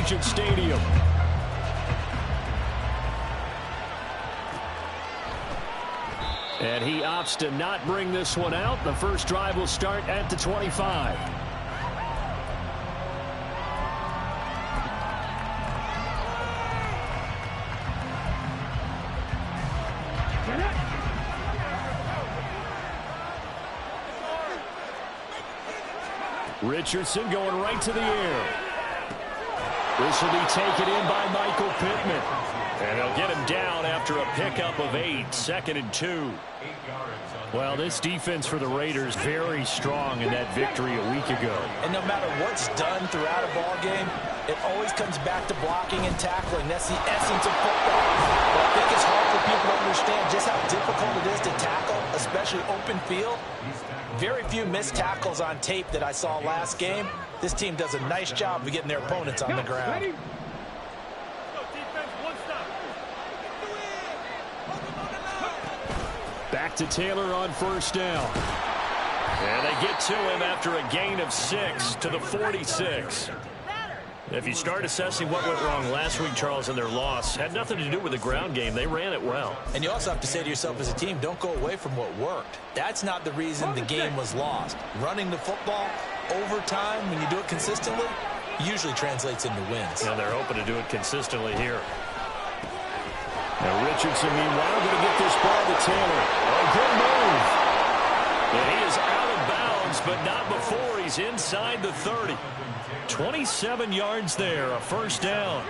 Allegiant Stadium. And he opts to not bring this one out. The first drive will start at the 25. Richardson going right to the air. This will be taken in by Michael Pittman. And they'll get him down after a pickup of 8, 2nd and 2. Well, this defense for the Raiders very strong in that victory a week ago. And no matter what's done throughout a ball game, it always comes back to blocking and tackling. That's the essence of football. But I think it's hard for people to understand just how difficult it is to tackle, especially open field. Very few missed tackles on tape that I saw last game. This team does a nice job of getting their opponents on the ground. Back to Taylor on first down. And they get to him after a gain of 6 to the 46. If you start assessing what went wrong last week, Charles, in their loss, had nothing to do with the ground game. They ran it well. And you also have to say to yourself as a team, don't go away from what worked. That's not the reason the game was lost. Running the football overtime, when you do it consistently, usually translates into wins. And they're hoping to do it consistently here. Now Richardson, meanwhile, going to get this ball to Taylor. A good move. And he is out of bounds, but not before he's inside the 30. 27 yards there, a first down.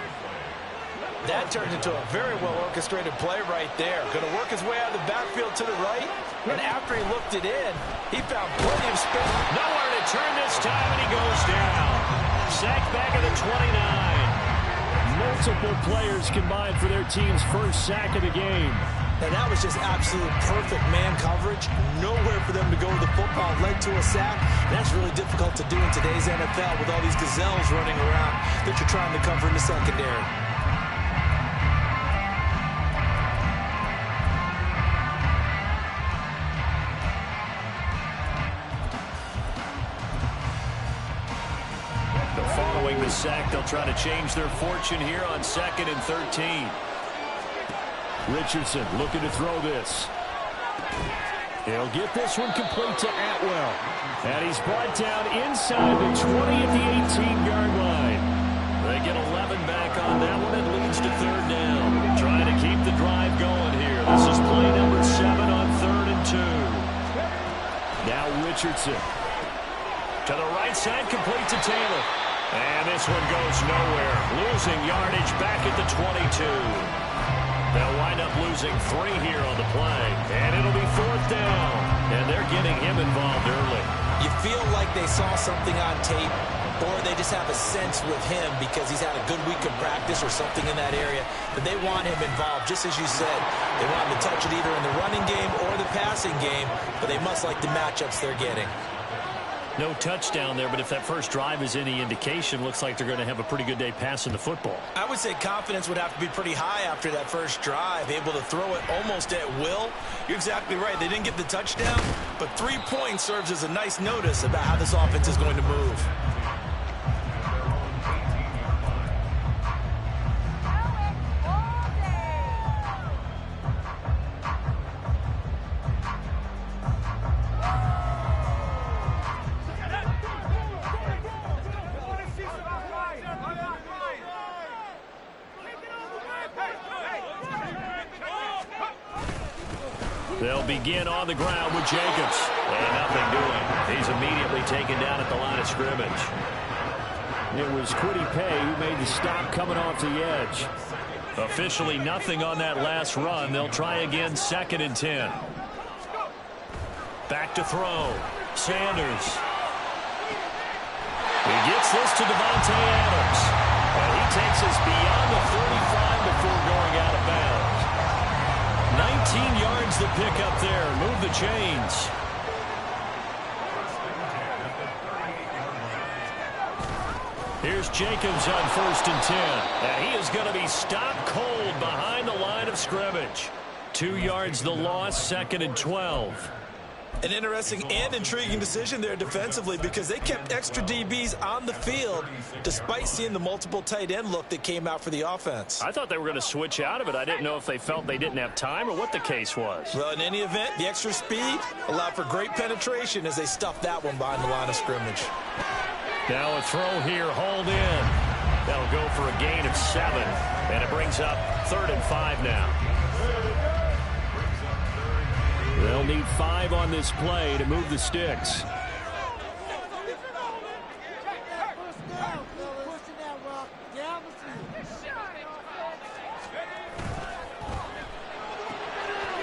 That turned into a very well-orchestrated play right there. Going to work his way out of the backfield to the right, and after he looked it in, he found plenty of space. Nowhere to turn this time, and he goes down. Sacked back at the 29. Multiple players combined for their team's first sack of the game. And that was just absolute perfect man coverage. Nowhere for them to go with the football. Led to a sack. That's really difficult to do in today's NFL with all these gazelles running around that you're trying to cover in the secondary. Following the sack, they'll try to change their fortune here on 2nd and 13. Richardson looking to throw this. He'll get this one complete to Atwell. And he's brought down inside the 20 at the 18-yard line. They get 11 back on that one. It leads to 3rd down. Trying to keep the drive going here. This is play number 7 on 3rd and 2. Now Richardson. To the right side, complete to Taylor. And this one goes nowhere. Losing yardage back at the 22. They'll wind up losing 3 here on the play. And it'll be 4th down. And they're getting him involved early. You feel like they saw something on tape, or they just have a sense with him because he's had a good week of practice or something in that area, that they want him involved. Just as you said, they want him to touch it either in the running game or the passing game, but they must like the matchups they're getting. No touchdown there, but if that first drive is any indication, looks like they're going to have a pretty good day passing the football. I would say confidence would have to be pretty high after that first drive, able to throw it almost at will. You're exactly right. They didn't get the touchdown, but 3 points serves as a nice notice about how this offense is going to move. They'll begin on the ground with Jacobs. And nothing doing. He's immediately taken down at the line of scrimmage. It was Kwity Paye who made the stop coming off the edge. Officially nothing on that last run. They'll try again 2nd and 10. Back to throw. Sanders. He gets this to Devontae Adams. And he takes us beyond the 35 before going out of bounds. 19 yards the pick up there. Move the chains. Here's Jacobs on 1st and 10. And he is going to be stopped cold behind the line of scrimmage. 2 yards the loss, 2nd and 12. An interesting and intriguing decision there defensively because they kept extra DBs on the field despite seeing the multiple tight end look that came out for the offense. I thought they were going to switch out of it. I didn't know if they felt they didn't have time or what the case was. Well, in any event, the extra speed allowed for great penetration as they stuffed that one behind the line of scrimmage. Now a throw here, hauled in. That'll go for a gain of 7, and it brings up 3rd and 5 now. They'll need 5 on this play to move the sticks.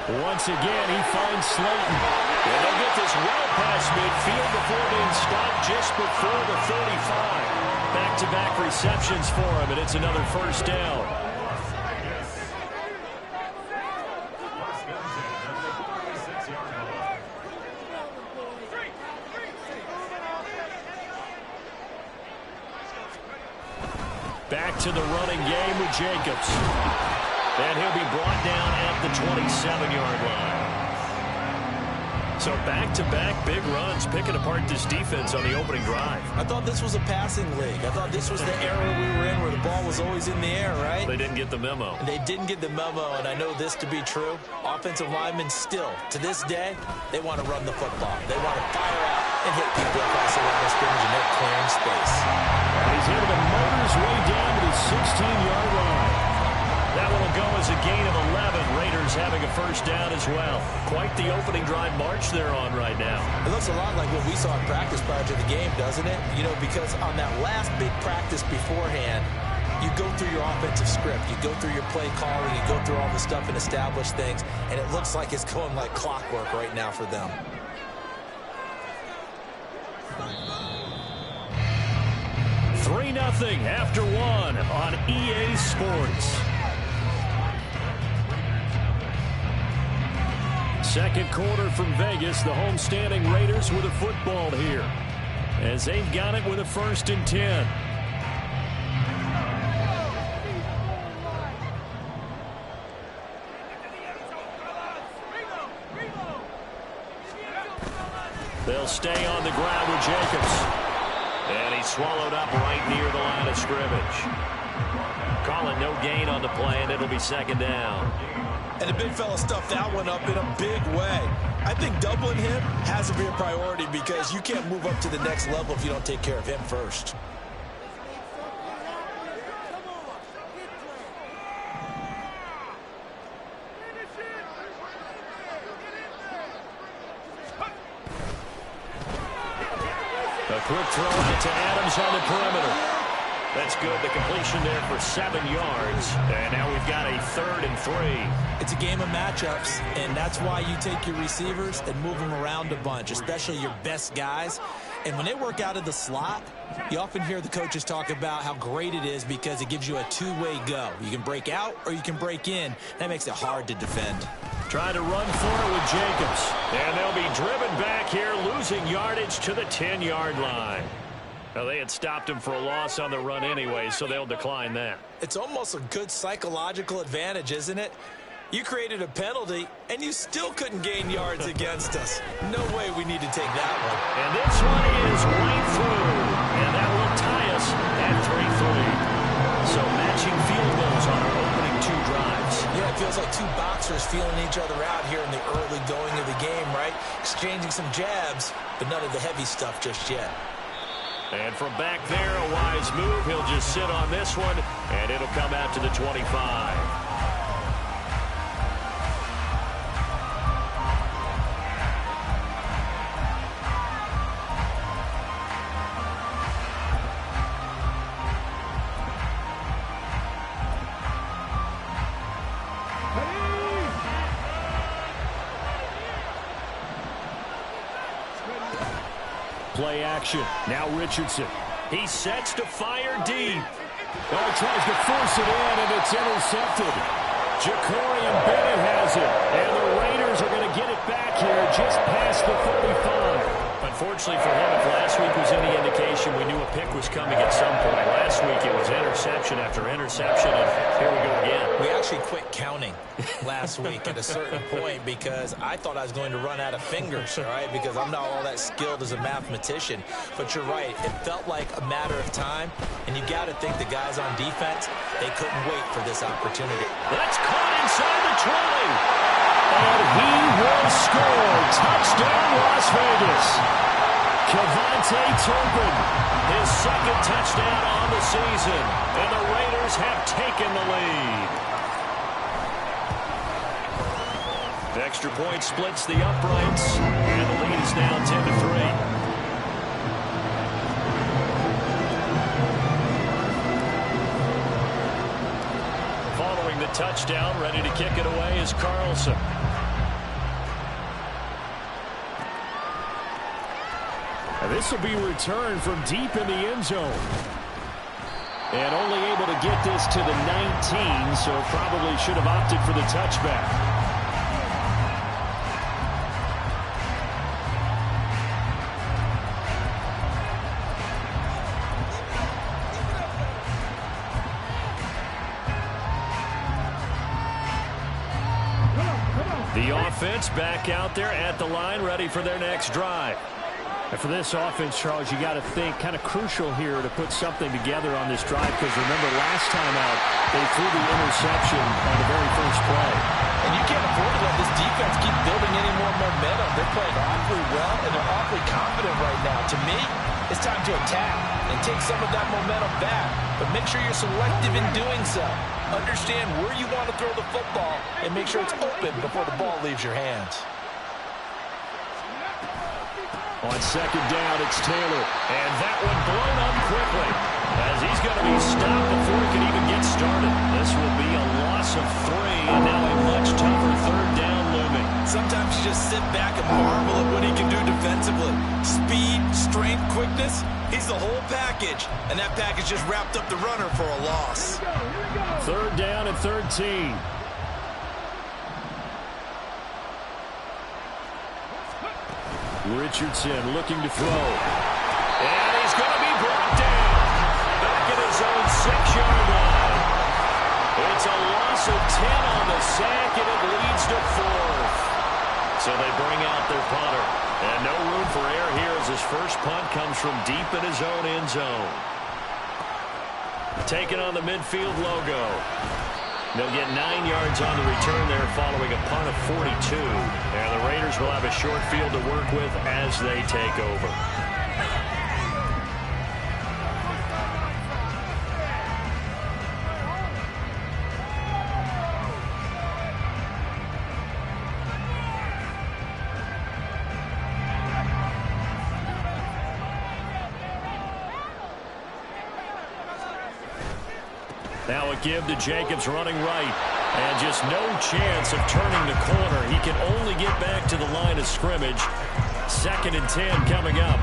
Once again, he finds Slayton. And they'll get this well past midfield before being stopped just before the 35. Back-to-back receptions for him, and it's another first down. Back to the running game with Jacobs. And he'll be brought down at the 27-yard line. So back-to-back big runs, picking apart this defense on the opening drive. I thought this was a passing league. I thought this was the era we were in where the ball was always in the air, right? They didn't get the memo. And they didn't get the memo, and I know this to be true. Offensive linemen still, to this day, they want to run the football. They want to fire out and hit people across the line of scrimmage, and they're clearing space. And he's able to motor his way down to the 16-yard line. That one will go as a gain of 11. Raiders having a first down as well. Quite the opening drive march they're on right now. It looks a lot like what we saw in practice prior to the game, doesn't it? You know, because on that last big practice beforehand, you go through your offensive script. You go through your play calling. You go through all the stuff and establish things. And it looks like it's going like clockwork right now for them. Three 3-0 after one on EA Sports. Second quarter from Vegas. The homestanding Raiders with a football here as they've got it with a 1st and 10. They'll stay on the ground with Jacobs. And he's swallowed up right near the line of scrimmage. Calling no gain on the play, and it'll be 2nd down. And the big fella stuffed that one up in a big way. I think doubling him has to be a priority because you can't move up to the next level if you don't take care of him first. A quick throw out to Adams on the perimeter. That's good. The completion there for 7 yards. And now we've got a 3rd and 3. It's a game of matchups, and that's why you take your receivers and move them around a bunch, especially your best guys. And when they work out of the slot, you often hear the coaches talk about how great it is because it gives you a two-way go. You can break out or you can break in. That makes it hard to defend. Trying to run for it with Jacobs. And they'll be driven back here, losing yardage to the 10-yard line. Well, they had stopped him for a loss on the run anyway, so they'll decline that. It's almost a good psychological advantage, isn't it? You created a penalty, and you still couldn't gain yards against us. No way we need to take that one. And this one is right through. And that will tie us at 3-3. So matching field goals on our opening 2 drives. Yeah, it feels like 2 boxers feeling each other out here in the early going of the game, right? Exchanging some jabs, but none of the heavy stuff just yet. And from back there, a wise move. He'll just sit on this one, and it'll come out to the 25. Play action. Now Richardson. He sets to fire deep. Oh, tries to force it in, and it's intercepted. Jacorian Bennett has it. And the Raiders are going to get it back here just past the 35. Unfortunately for him, if last week was any indication, we knew a pick was coming at some point. Last week it was interception after interception, and here we go again. We actually quit counting last week at a certain point because I thought I was going to run out of fingers, all right, because I'm not all that skilled as a mathematician. But you're right. It felt like a matter of time, and you got to think the guys on defense, they couldn't wait for this opportunity. That's caught inside the 20. And he will score. Touchdown, Las Vegas. Kevontae Turpin, his second touchdown on the season. And the Raiders have taken the lead. The extra point splits the uprights. And the lead is now 10-3. Following the touchdown, ready to kick it away is Carlson. And this will be returned from deep in the end zone. And only able to get this to the 19, so probably should have opted for the touchback. The offense back out there at the line, ready for their next drive. And for this offense, Charles, you got to think kind of crucial here to put something together on this drive, because remember last time out, they threw the interception on the very first play. And you can't afford to let this defense keep building any more momentum. They're playing awfully well, and they're awfully confident right now. To me, it's time to attack and take some of that momentum back. But make sure you're selective in doing so. Understand where you want to throw the football and make sure it's open before the ball leaves your hands. On second down, it's Taylor. And that one blown up quickly as he's going to be stopped before he can even get started. This will be a loss of 3, and now a much tougher third down looming. Sometimes you just sit back and marvel at what he can do defensively. Speed, strength, quickness, he's the whole package. And that package just wrapped up the runner for a loss. Third down and 13. Richardson looking to throw. And he's going to be brought down. Back at his own 6-yard line. It's a loss of 10 on the sack, and it leads to 4th. So they bring out their punter. And no room for error here as his first punt comes from deep in his own end zone. Taking on the midfield logo. They'll get 9 yards on the return there following a punt of 42. And the Raiders will have a short field to work with as they take over. Now a give to Jacobs running right. And just no chance of turning the corner. He can only get back to the line of scrimmage. 2nd and 10 coming up.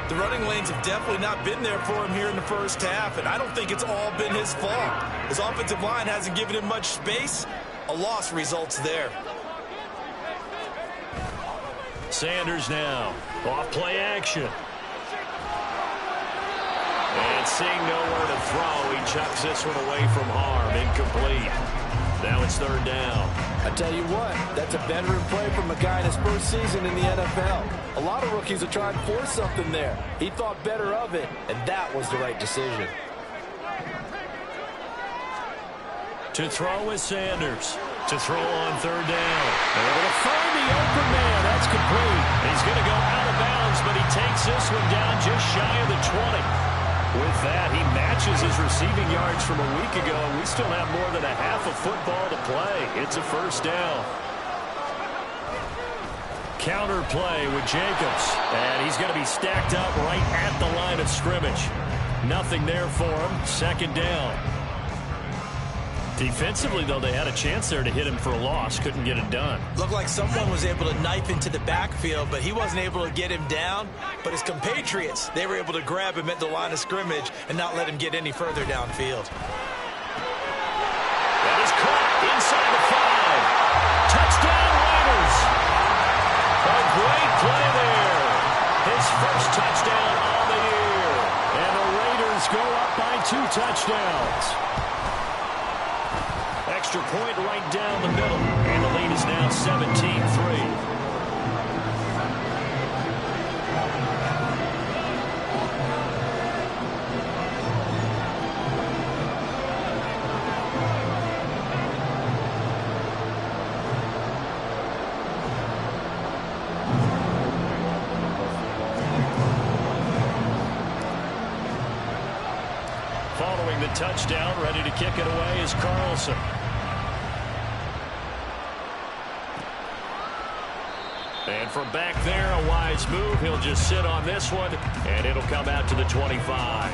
The running lanes have definitely not been there for him here in the first half, and I don't think it's all been his fault. His offensive line hasn't given him much space. A loss results there. Sanders now. Off play action. And seeing nowhere to throw, he chucks this one away from harm. Incomplete. Now it's 3rd down. I tell you what, that's a veteran play from a guy in his first season in the NFL. A lot of rookies are trying to force something there. He thought better of it, and that was the right decision. To throw is Sanders. To throw on 3rd down. They're able to find the open man. That's complete. He's going to go out of bounds, but he takes this one down just shy of the 20. With that, he matches his receiving yards from a week ago. We still have more than a half of football to play. It's a 1st down. Counter play with Jacobs. And he's going to be stacked up right at the line of scrimmage. Nothing there for him. 2nd down. Defensively, though, they had a chance there to hit him for a loss. Couldn't get it done. Looked like someone was able to knife into the backfield, but he wasn't able to get him down. But his compatriots, they were able to grab him at the line of scrimmage and not let him get any further downfield. That is caught inside the 5. Touchdown, Raiders. A great play there. His first touchdown on the year. And touchdowns. Extra point right down the middle. And the lead is now 17-3. Following the touchdown, ready to kick it away is Carlson. And from back there, a wise move. He'll just sit on this one, and it'll come out to the 25.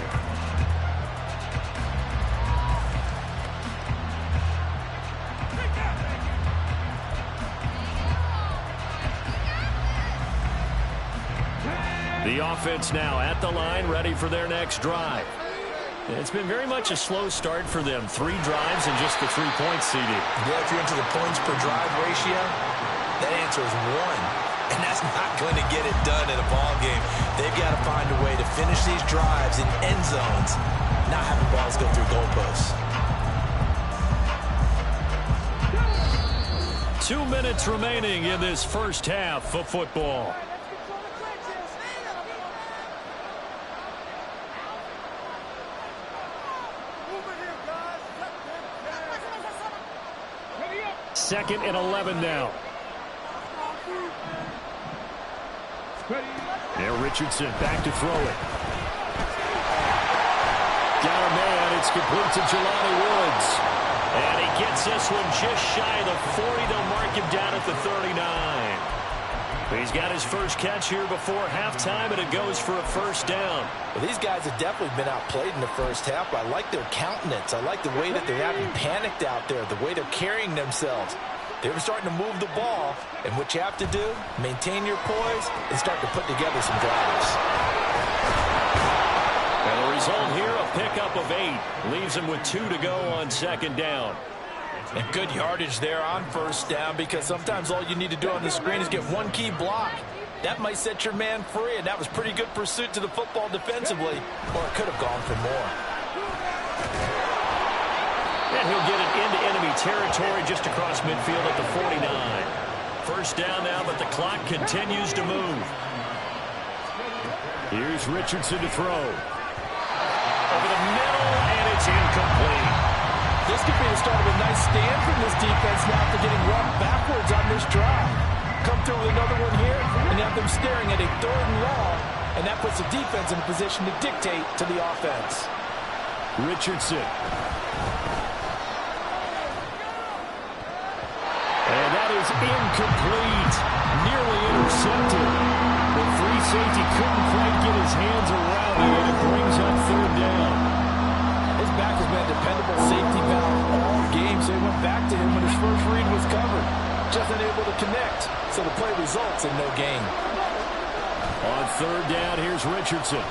The offense now at the line, ready for their next drive. It's been very much a slow start for them. 3 drives and just the 3 points, CD. Yeah, if you're into the points per drive ratio, that answer is 1. And that's not going to get it done in a ball game. They've got to find a way to finish these drives in end zones, not having balls go through goalposts. 2 minutes remaining in this first half of football. Second and 11 now. Now Richardson back to throw it. Got a man. It's complete to Jelani Woods. And he gets this one just shy of the 40. They'll mark him down at the 39. He's got his first catch here before halftime, and it goes for a first down. Well, these guys have definitely been outplayed in the first half, but I like their countenance. I like the way that they haven't panicked out there, the way they're carrying themselves. They're starting to move the ball, and what you have to do, maintain your poise and start to put together some drives. And the result here, a pickup of 8. Leaves him with 2 to go on second down. And good yardage there on first down, because sometimes all you need to do on the screen is get one key block. That might set your man free, and that was pretty good pursuit to the football defensively, or it could have gone for more. And he'll get it into enemy territory just across midfield at the 49. First down now, but the clock continues to move. Here's Richardson to throw. Over the middle, and it's incomplete. This could be the start of a nice stand from this defense now after getting run backwards on this drive. Come through with another one here, and you have them staring at a 3rd and long, and that puts the defense in a position to dictate to the offense. Richardson. And that is incomplete. Nearly intercepted. The free safety couldn't quite get his hands around it, and it brings up 3rd down. His back has been a dependable safety valve all game, so he went back to him when his first read was covered. Just unable to connect, so the play results in no gain. On 3rd down, here's Richardson.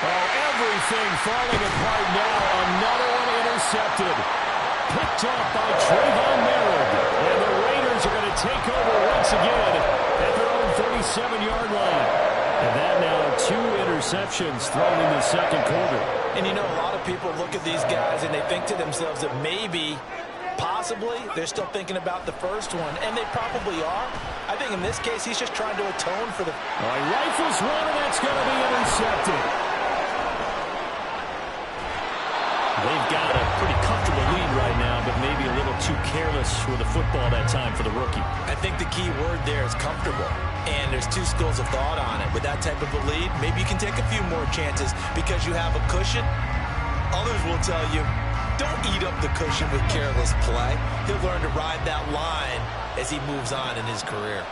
Oh, everything falling apart now. Another one intercepted. Picked off by Trayvon Merritt. And the Raiders are going to take over once again at their own 37-yard line. And that now 2 interceptions thrown in the second quarter. And you know, a lot of people look at these guys and they think to themselves that maybe, possibly, they're still thinking about the first one. And they probably are. I think in this case, he's just trying to atone for the... He rifles one, and that's going to be intercepted. They've got a pretty comfortable lead right now, but maybe a little too careless with the football that time for the rookie. I think the key word there is comfortable. And there's 2 schools of thought on it. With that type of a lead, maybe you can take a few more chances because you have a cushion. Others will tell you, don't eat up the cushion with careless play. He'll learn to ride that line as he moves on in his career.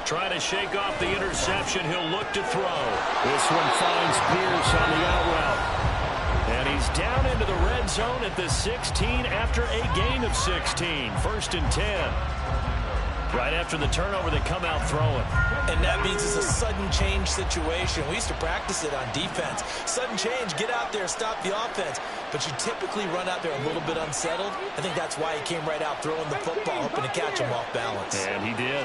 Trying to shake off the interception. He'll look to throw. This one finds Pierce on the out route. And he's down into the red zone at the 16 after a gain of 16. 1st and 10. Right after the turnover, they come out throwing. And that means it's a sudden change situation. We used to practice it on defense. Sudden change, get out there, stop the offense. But you typically run out there a little bit unsettled. I think that's why he came right out throwing the football, hoping to catch him off balance. And he did.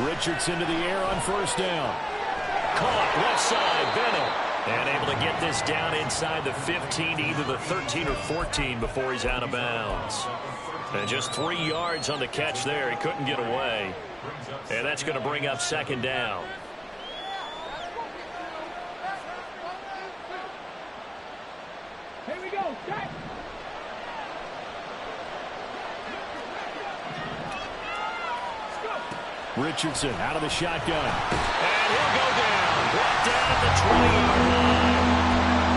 Richardson to the air on 1st down. Caught left side, Bennett. And able to get this down inside the 15, either the 13 or 14 before he's out of bounds. And just 3 yards on the catch there. He couldn't get away. And that's going to bring up second down. Here we go. Check. Richardson out of the shotgun. And he'll go down. Brought down at the 20-yard line.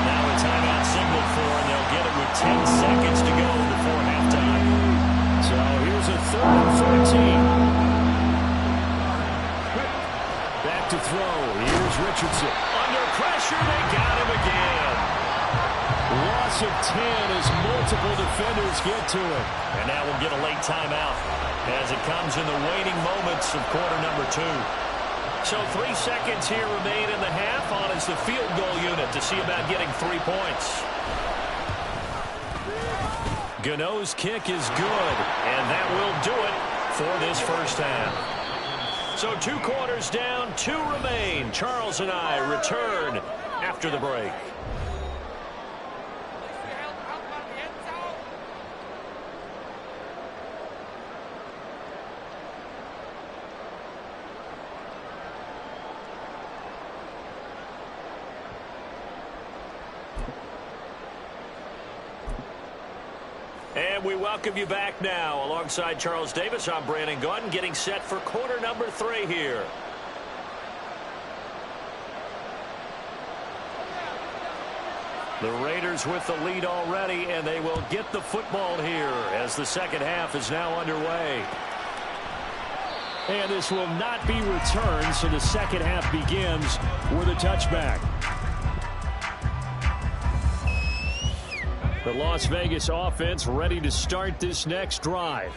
Now a timeout signaled for, and they'll get it with 10 seconds to go before halftime. So here's a 3rd and 14. Back to throw. Here's Richardson. Under pressure, they got him again. Loss of 10 as multiple defenders get to it. And now we'll get a late timeout as it comes in the waning moments of quarter number 2. So 3 seconds here remain in the half on as the field goal unit to see about getting 3 points. Gano's kick is good, and that will do it for this first half. So 2 quarters down, 2 remain. Charles and I return after the break. And we welcome you back now. Alongside Charles Davis, I'm Brandon Gaudin, getting set for quarter number 3 here. The Raiders with the lead already, and they will get the football here as the second half is now underway. And this will not be returned, so the second half begins with a touchback. The Las Vegas offense ready to start this next drive.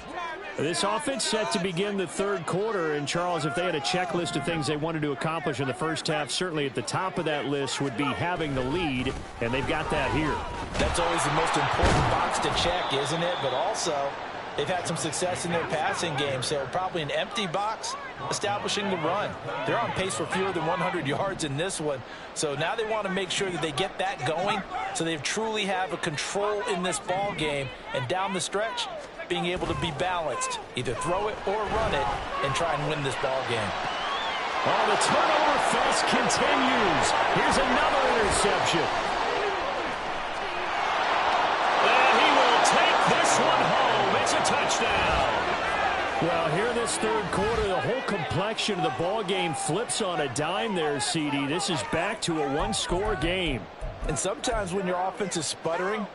This offense set to begin the 3rd quarter. And, Charles, if they had a checklist of things they wanted to accomplish in the first half, certainly at the top of that list would be having the lead, and they've got that here. That's always the most important box to check, isn't it? But also, they've had some success in their passing game, so probably an empty box establishing the run. They're on pace for fewer than 100 yards in this one. So now they want to make sure that they get that going so they truly have a control in this ball game. And down the stretch, being able to be balanced, either throw it or run it, and try and win this ball game. Oh, the turnover fest continues. Here's another interception. And he will take this one home. It's a touchdown. Well, here this 3rd quarter, the whole complexion of the ball game flips on a dime there, CD. This is back to a 1-score game. And sometimes when your offense is sputtering,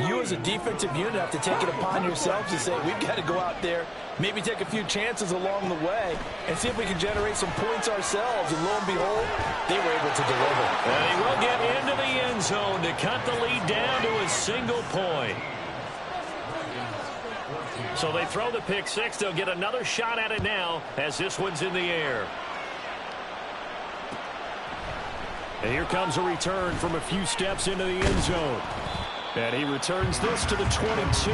you as a defensive unit have to take it upon yourselves to say, we've got to go out there, maybe take a few chances along the way, and see if we can generate some points ourselves. And lo and behold, they were able to deliver. And he will get into the end zone to cut the lead down to a single point. So they throw the pick 6. They'll get another shot at it now as this one's in the air. And here comes a return from a few steps into the end zone. And he returns this to the 22.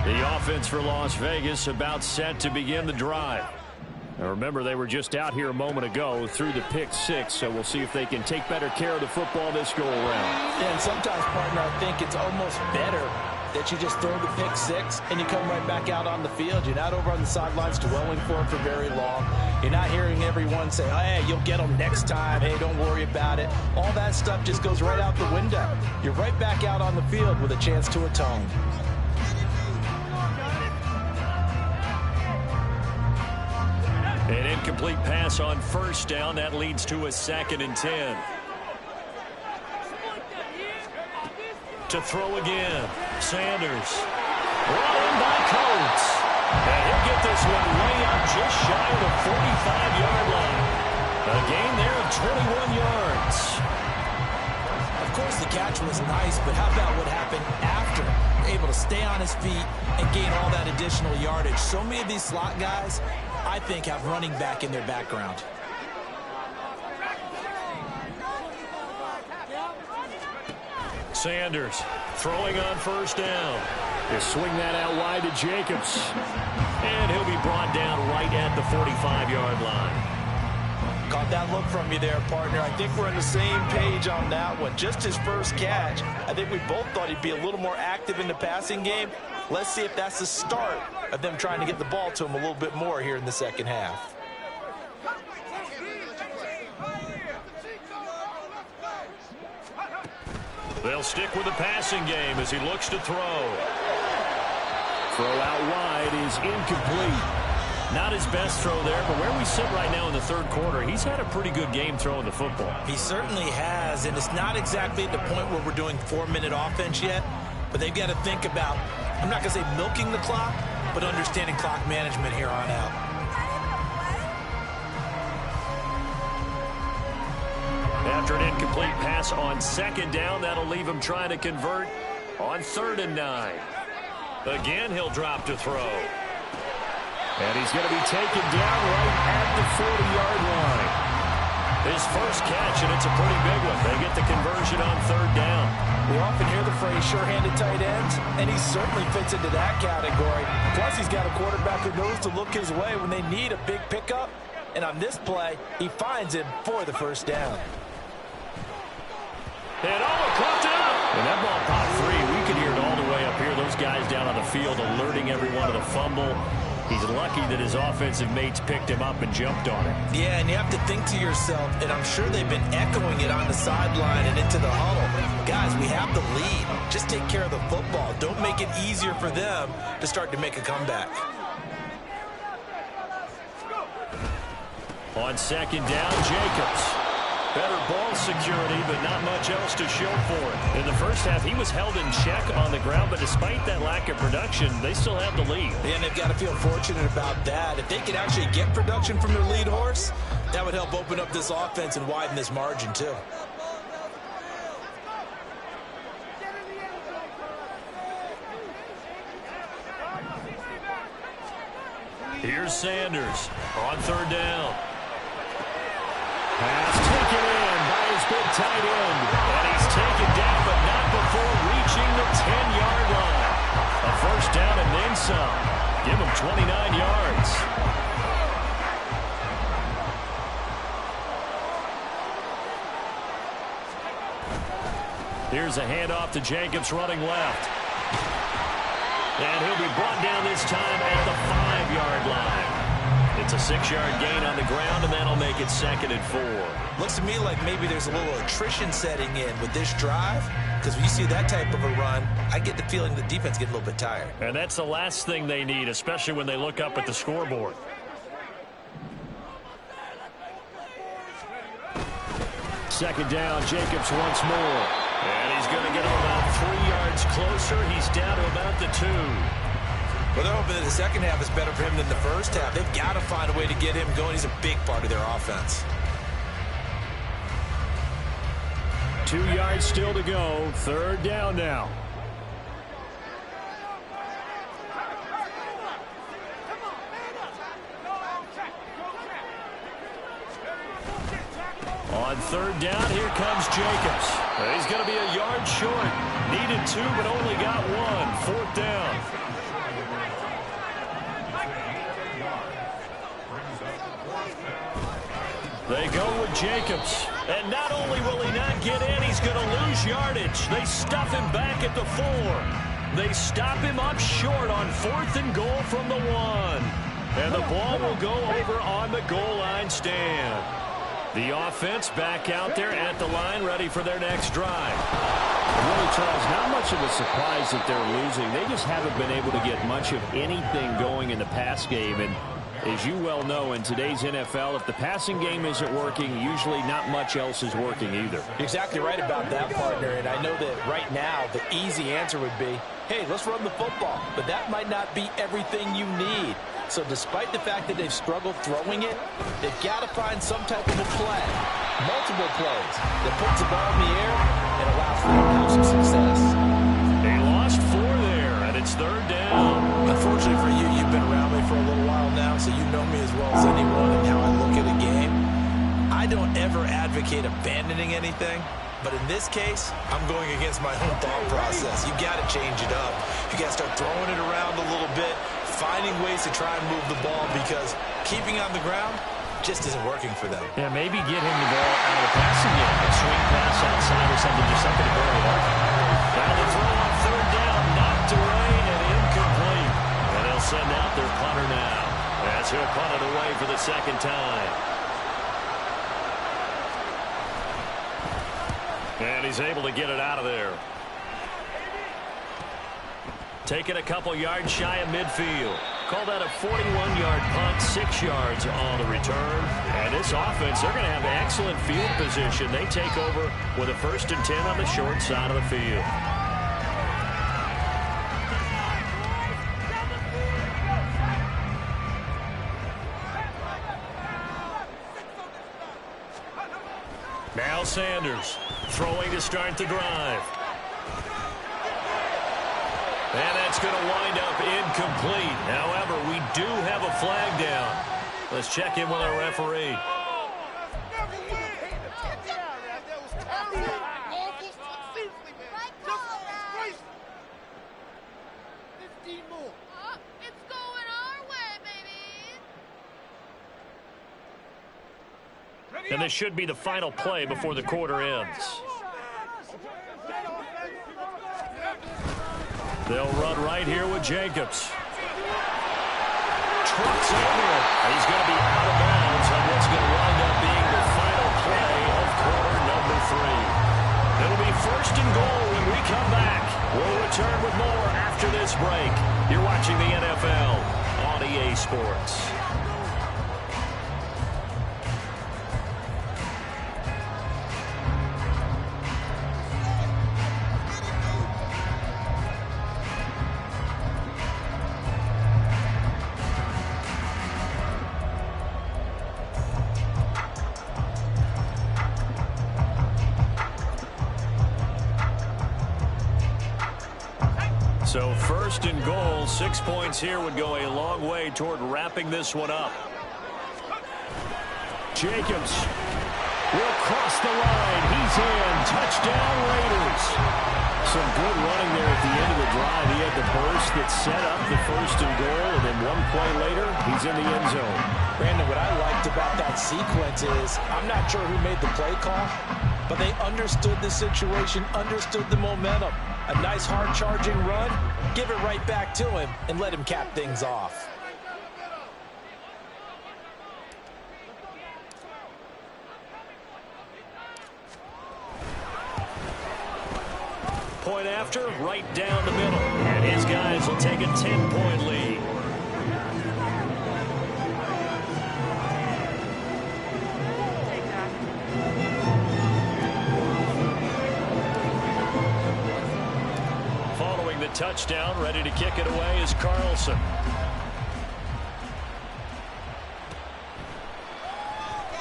The offense for Las Vegas about set to begin the drive. Now remember, they were just out here a moment ago through the pick 6, so we'll see if they can take better care of the football this go-around. Yeah, and sometimes, partner, I think it's almost better that you just throw the pick 6 and you come right back out on the field. You're not over on the sidelines dwelling for it for very long. You're not hearing everyone say, hey, you'll get them next time. Hey, don't worry about it. All that stuff just goes right out the window. You're right back out on the field with a chance to atone. An incomplete pass on first down. That leads to a 2nd and 10. To throw again. Sanders. Brought in by Coates. And he'll get this one way up just shy of the 45-yard line. A gain there of 21 yards. Of course, the catch was nice, but how about what happened after? Able to stay on his his feet and gain all that additional yardage. So many of these slot guys, I think, have running back in their background. Sanders throwing on first down. They swing that out wide to Jacobs. And he'll be brought down right at the 45-yard line. Caught that look from you there, partner. I think we're on the same page on that one. Just his first catch, I think we both thought he'd be a little more active in the passing game. Let's see if that's the start of them trying to get the ball to him a little bit more here in the second half. They'll stick with the passing game as he looks to throw. Throw out wide is incomplete. Not his best throw there, but where we sit right now in the third quarter, he's had a pretty good game throwing the football. He certainly has, and it's not exactly at the point where we're doing 4-minute offense yet, but they've got to think about, I'm not going to say milking the clock, but understanding clock management here on out. After an incomplete pass on second down, that'll leave him trying to convert on 3rd and 9. Again, he'll drop to throw. And he's going to be taken down right at the 40-yard line. His first catch, and it's a pretty big one. They get the conversion on 3rd down. We often hear the phrase sure-handed tight ends, and he certainly fits into that category. Plus, he's got a quarterback who knows to look his way when they need a big pickup. And on this play, he finds him for the first down. And coughed it up. And that ball popped free. We could hear it all the way up here. Those guys down on the field alerting everyone to the fumble. He's lucky that his offensive mates picked him up and jumped on it. Yeah, and you have to think to yourself, and I'm sure they've been echoing it on the sideline and into the huddle. Guys, we have the lead. Just take care of the football. Don't make it easier for them to start to make a comeback. On second down, Jacobs. Better ball security, but not much else to show for it. In the first half, he was held in check on the ground, but despite that lack of production, they still have the lead. And they've got to feel fortunate about that. If they could actually get production from their lead horse, that would help open up this offense and widen this margin, too. Here's Sanders on 3rd down. Pass taken in by his big tight end. And he's taken down, but not before reaching the 10-yard line. A first down and then some. Give him 29 yards. Here's a handoff to Jacobs running left. And he'll be brought down this time at the 5-yard line. It's a 6-yard gain on the ground, and that'll make it 2nd and 4. Looks to me like maybe there's a little attrition setting in with this drive, because when you see that type of a run, I get the feeling the defense gets a little bit tired. And that's the last thing they need, especially when they look up at the scoreboard. Second down, Jacobs once more. And he's going to get about 3 yards closer. He's down to about the 2. Well, they're hoping that the second half is better for him than the first half. They've got to find a way to get him going. He's a big part of their offense. 2 yards still to go. 3rd down now. On 3rd down, here comes Jacobs. He's going to be a yard short. Needed 2, but only got 1. 4th down. They go with Jacobs. And not only will he not get in, he's going to lose yardage. They stuff him back at the 4. They stop him up short on 4th and goal from the 1. And the ball will go over on the goal line stand. The offense back out there at the line, ready for their next drive. Really, Charles, not much of a surprise that they're losing. They just haven't been able to get much of anything going in the pass game. And as you well know, in today's NFL, if the passing game isn't working, usually not much else is working either. You're exactly right about that, partner. And I know that right now the easy answer would be, hey, let's run the football. But that might not be everything you need. So despite the fact that they've struggled throwing it, they've got to find some type of a play, multiple plays, that puts the ball in the air and allows for them to have some success. They lost 4 there, and it's 3rd anything. But in this case, I'm going against my own thought process. You got to change it up. You got to start throwing it around a little bit, finding ways to try and move the ball, because keeping on the ground just isn't working for them. Yeah, maybe get him the ball out of the passing game. A swing pass outside or something, just something to go with it. Now the throw on third down, knocked away and incomplete. And they'll send out their punter now, as he'll punt it away for the second time. And he's able to get it out of there. Taking a couple yards shy of midfield. Call that a 41-yard punt, 6 yards on the return. And this offense, they're going to have excellent field position. They take over with a 1st and 10 on the short side of the field. Now Sanders throwing to start the drive. And that's going to wind up incomplete. However, we do have a flag down. Let's check in with our referee. It's going our way, baby. And this should be the final play before the quarter ends. They'll run right here with Jacobs. Trucks over it. He's going to be out of bounds on what's going to wind up being the final play of quarter number 3. It'll be 1st and goal when we come back. We'll return with more after this break. You're watching the NFL on EA Sports. So 1st and goal, 6 points here would go a long way toward wrapping this one up. Jacobs will cross the line. He's in. Touchdown, Raiders. Some good running there at the end of the drive. He had the burst that set up the 1st and goal, and then one play later, he's in the end zone. Brandon, what I liked about that sequence is I'm not sure who made the play call, but they understood the situation, understood the momentum. A nice hard-charging run, give it right back to him, and let him cap things off. Point after, right down the middle. And his guys will take a 10-point lead. Following the touchdown, ready to kick it away is Carlson.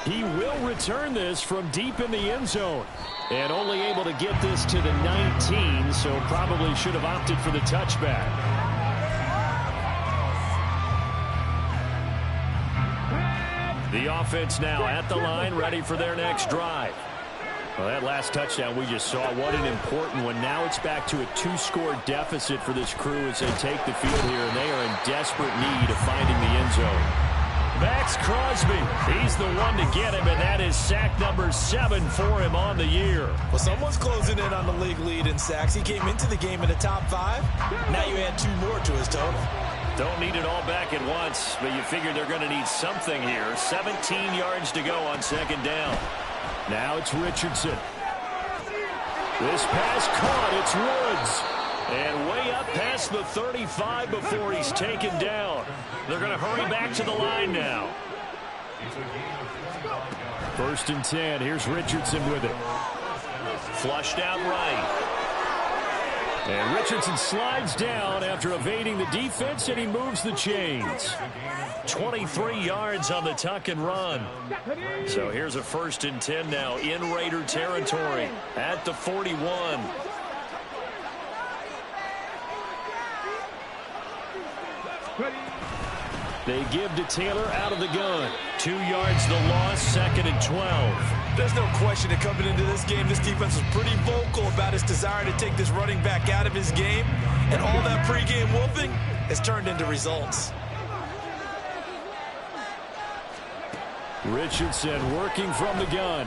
He will return this from deep in the end zone. And only able to get this to the 19, so probably should have opted for the touchback. The offense now at the line, ready for their next drive. Well, that last touchdown we just saw, what an important one. Now it's back to a 2-score deficit for this crew as they take the field here, and they are in desperate need of finding the end zone. Max Crosby, he's the one to get him, and that is sack number 7 for him on the year. Well, someone's closing in on the league lead in sacks. He came into the game in the top 5. Now you add 2 more to his total. Don't need it all back at once, but you figure they're going to need something here. 17 yards to go on 2nd down. Now it's Richardson. This pass caught. It's Woods. And way up past the 35 before he's taken down. They're going to hurry back to the line now. 1st and 10. Here's Richardson with it. Flushed out right. And Richardson slides down after evading the defense, and he moves the chains. 23 yards on the tuck and run. So here's a 1st and 10 now in Raider territory at the 41. They give to Taylor out of the gun. 2 yards the loss, 2nd and 12. There's no question that coming into this game, this defense was pretty vocal about its desire to take this running back out of his game. And all that pregame wolfing has turned into results. Richardson working from the gun.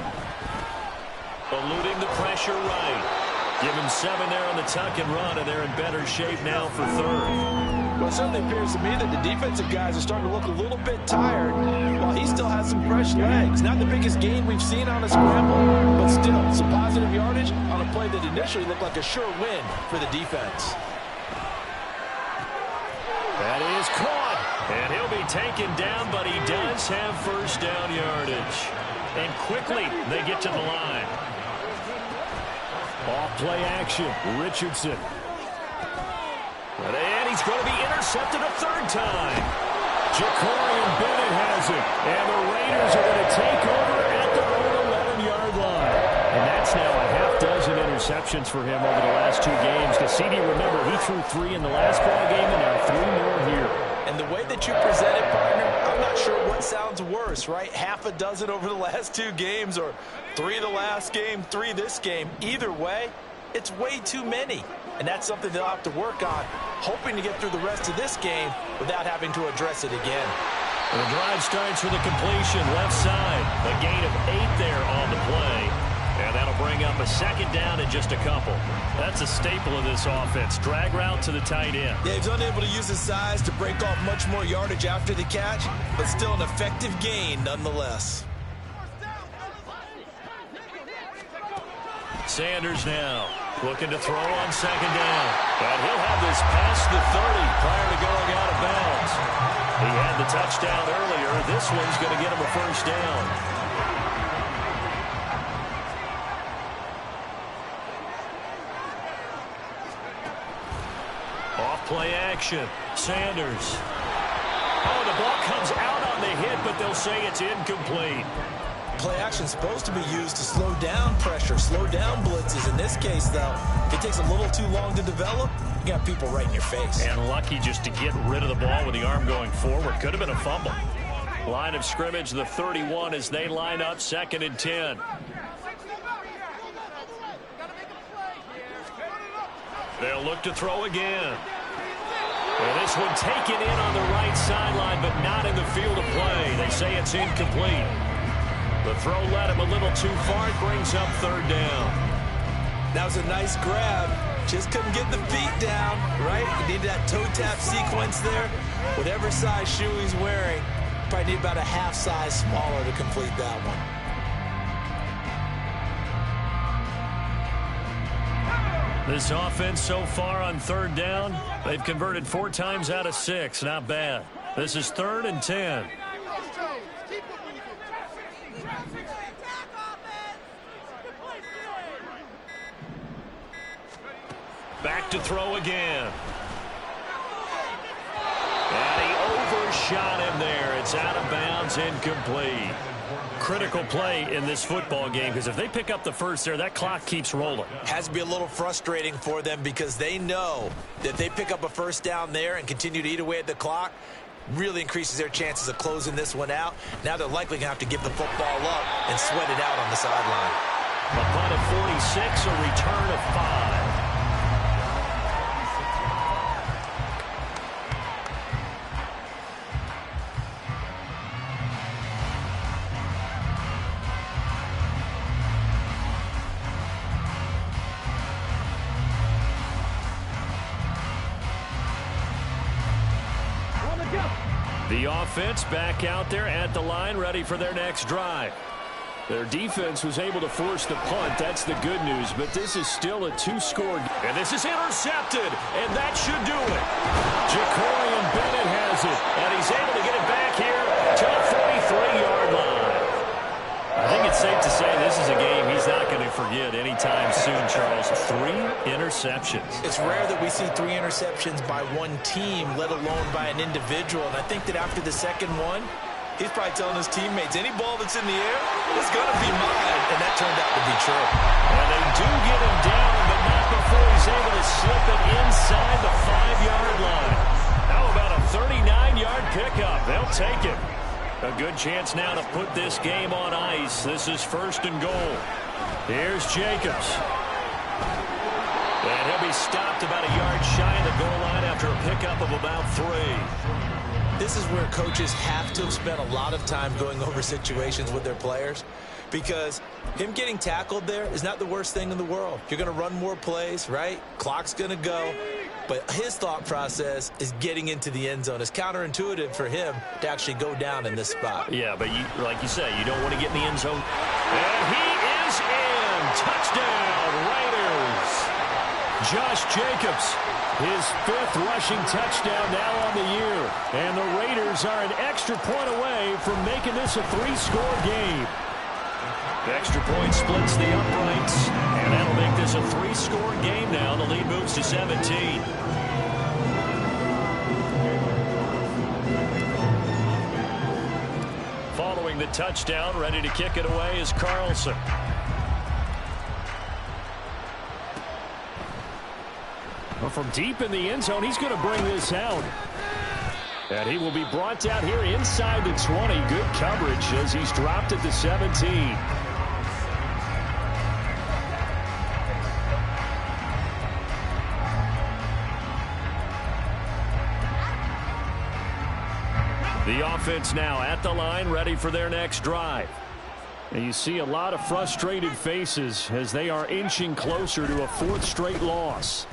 Eluding the pressure right. Give him 7 there on the tuck and run, and they're in better shape now for third. Well, it certainly appears to me that the defensive guys are starting to look a little bit tired while he still has some fresh legs. Not the biggest gain we've seen on a scramble, but still some positive yardage on a play that initially looked like a sure win for the defense. That is caught, and he'll be taken down, but he does have first down yardage. And quickly they get to the line. Off play action, Richardson. And he's going to be intercepted a third time. Jacorian Bennett has it. And the Raiders are going to take over at their own 11-yard line. And that's now a half-dozen interceptions for him over the last 2 games. Because CD, remember, he threw 3 in the last ball game and now 3 more here. And the way that you present it, partner, I'm not sure what sounds worse, right? Half a dozen over the last 2 games or 3 the last game, 3 this game. Either way, it's way too many. And that's something they'll have to work on, hoping to get through the rest of this game without having to address it again. The drive starts with a completion left side. A gain of 8 there on the play. And that'll bring up a second down in just a couple. That's a staple of this offense. Drag route to the tight end. Yeah, he's unable to use his size to break off much more yardage after the catch, but still an effective gain nonetheless. Sanders now looking to throw on second down. And he'll have this past the 30 prior to going out of bounds. He had the touchdown earlier. This one's going to get him a first down. Play action. Sanders. Oh, the ball comes out on the hit, but they'll say it's incomplete. Play action is supposed to be used to slow down pressure, slow down blitzes. In this case, though, if it takes a little too long to develop, you got people right in your face. And lucky just to get rid of the ball with the arm going forward. Could have been a fumble. Line of scrimmage, the 31 as they line up, 2nd and 10. They'll look to throw again. Well, this one taken in on the right sideline, but not in the field of play. They say it's incomplete. The throw led him a little too far. It brings up 3rd down. That was a nice grab. Just couldn't get the feet down, right? He needed that toe tap sequence there. Whatever size shoe he's wearing, probably need about a half size smaller to complete that one. This offense so far on 3rd down, they've converted 4 times out of 6. Not bad. This is 3rd and 10. Back to throw again. And he overshot him there. It's out of bounds, incomplete. Critical play in this football game, because if they pick up the first there, that clock keeps rolling. Has to be a little frustrating for them because they know that if they pick up a first down there and continue to eat away at the clock, really increases their chances of closing this one out. Now they're likely going to have to give the football up and sweat it out on the sideline. A punt of 46, a return of 5. The offense back out there at the line, ready for their next drive. Their defense was able to force the punt. That's the good news, but this is still a 2-score. And this is intercepted, and that should do it. Jacorian Bennett has it, and he's able to get it back here to the 43-yard line. I think it's safe to say this is a game he's not going to forget anytime soon, Charles. 3 interceptions. It's rare that we see 3 interceptions by one team, let alone by an individual. And I think that after the second one, he's probably telling his teammates, any ball that's in the air is going to be mine. And that turned out to be true. And they do get him down, but not before he's able to slip it inside the 5-yard line. How about a 39-yard pickup? They'll take it. A good chance now to put this game on ice. This is 1st and goal. Here's Jacobs. And he'll be stopped about a yard shy of the goal line after a pickup of about 3. This is where coaches have to have spent a lot of time going over situations with their players, because him getting tackled there is not the worst thing in the world. You're going to run more plays, right? Clock's going to go. But his thought process is getting into the end zone. It's counterintuitive for him to actually go down in this spot. Yeah, but like you say, you don't want to get in the end zone. And he is in. Touchdown, Raiders. Josh Jacobs, his 5th rushing touchdown now on the year. And the Raiders are an extra point away from making this a 3-score game. The extra point splits the uprights, and that'll make this a 3-score game now. The lead moves to 17. Following the touchdown, ready to kick it away is Carlson. Well, from deep in the end zone, he's going to bring this out. And he will be brought down here inside the 20. Good coverage as he's dropped at the 17. The offense now at the line, ready for their next drive. And you see a lot of frustrated faces as they are inching closer to a 4th straight loss.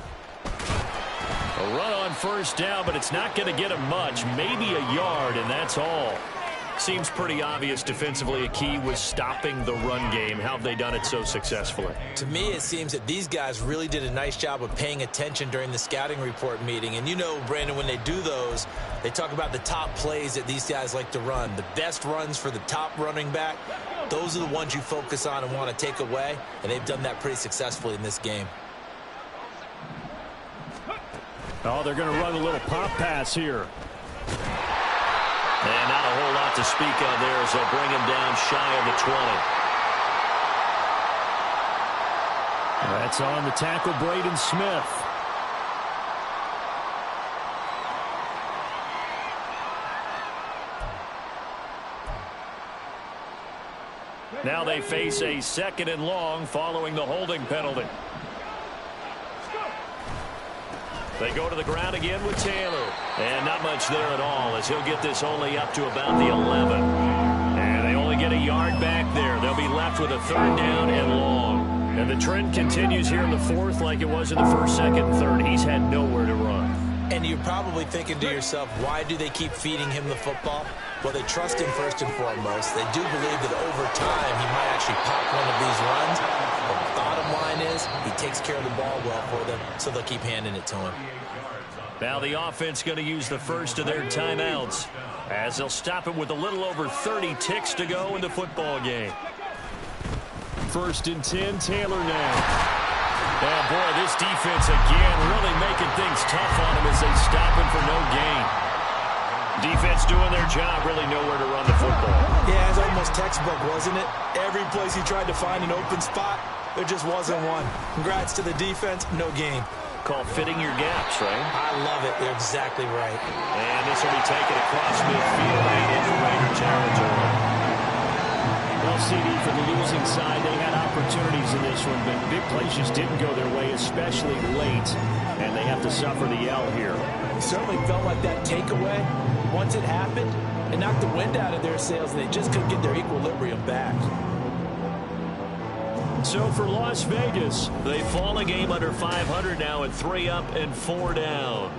A run on 1st down, but it's not going to get him much. Maybe a yard, and that's all. Seems pretty obvious defensively a key was stopping the run game. How have they done it so successfully? To me, it seems that these guys really did a nice job of paying attention during the scouting report meeting. And you know, Brandon, when they do those, they talk about the top plays that these guys like to run. The best runs for the top running back, those are the ones you focus on and want to take away. And they've done that pretty successfully in this game. Oh, they're going to run a little pop pass here. And not a whole lot to speak of there as they'll bring him down shy of the 20. That's on the tackle, Braden Smith. Now they face a 2nd and long following the holding penalty. They go to the ground again with Taylor. And not much there at all as he'll get this only up to about the 11. And they only get a yard back there. They'll be left with a 3rd down and long. And the trend continues here in the 4th like it was in the 1st, 2nd, and 3rd. He's had nowhere to run. And you're probably thinking to yourself, why do they keep feeding him the football? Well, they trust him first and foremost. They do believe that over time he might actually pop one of these runs. But the bottom line is he takes care of the ball well for them, so they'll keep handing it to him. Now the offense going to use the first of their timeouts as they'll stop it with a little over 30 ticks to go in the football game. 1st and 10, Taylor now. Oh, boy, this defense again really making things tough on him as they stop him for no gain. Defense doing their job, really nowhere to run the football. Yeah, it's almost textbook, wasn't it? Every place he tried to find an open spot, there just wasn't one. Congrats to the defense, no gain. Called fitting your gaps, right? I love it. They're exactly right. And this will be taken across midfield and into Raider territory. Well, CD, for the losing side, they had opportunities in this one, but big plays just didn't go their way, especially late, and they have to suffer the L here. It certainly felt like that takeaway, once it happened, it knocked the wind out of their sails, and they just couldn't get their equilibrium back. So for Las Vegas, they fall a game under 500 now at 3 up and 4 down.